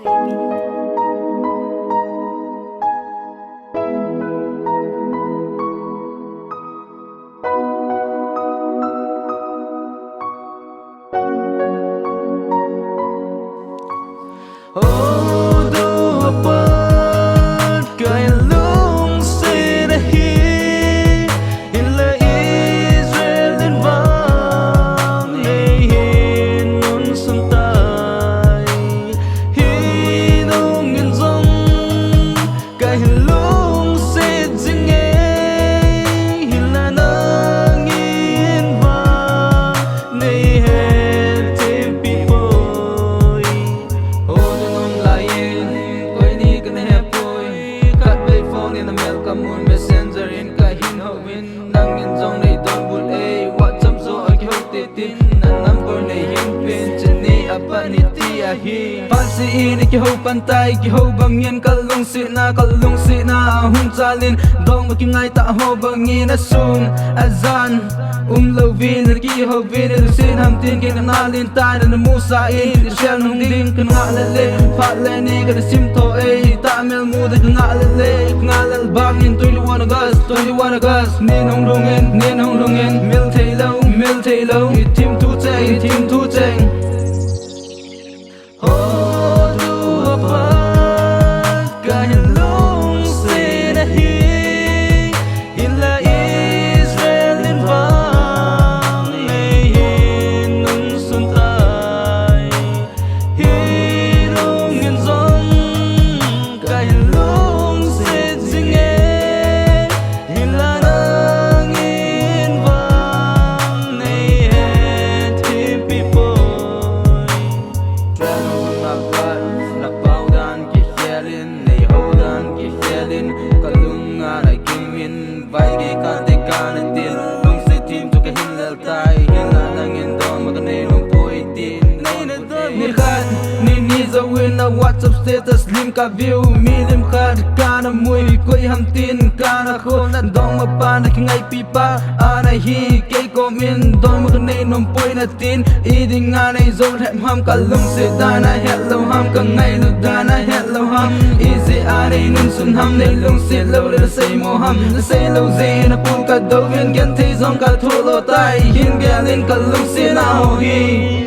Oh, do apa kaya lung sinahi ila Israel din bang lehin nun santay hinong ganzong kaya lung sidzinge ila nang in bang lehin timpipoy Moon messenger in kahin hawin nang in zong nei don bul a WhatsApp zo ag ho tin na number nei hin pin chini apa ni ti a hi pansi in ki ho pantai ki ho bangin kalung si na hun chalin dong ki ngai ta ho bangin a sun azan lovin ki ho vin sin ham tin ki na lin ta na musa in shel nung ding kan nga le phat le ni ka sim to a ta mel mu da nga le ngalal bangin tôi wanna gas nên hong rungen mil thay lâu team thu cheng oh du apa kaya lung sinahi ila Israel din bang lehin nun santay hirong ganzong kaya lung sidzinge ila nang in bang lehin timpipoy Tranong napat nakbaudan ki helin nei hodan ki helin kalungan ay kimin vai ki kante kanatin lung si team to ka hilal tai hila nang in dom maganay nung poitin ni khat ni zawin na WhatsApp status lim ka view milim khat kana mui koi ham tin kana kho na dong mapan na kingai pipa ana hi ke komin dong maganay nung poi na tin iding anay zone ham kalung si dana hello ham ka ngai nu dana hello ham easy anay nun sun ham nei lung si lo le say mo ham say lo zin na pun ka do gen gen thi zong ka tholo tai hin gelin kalung si na ho hi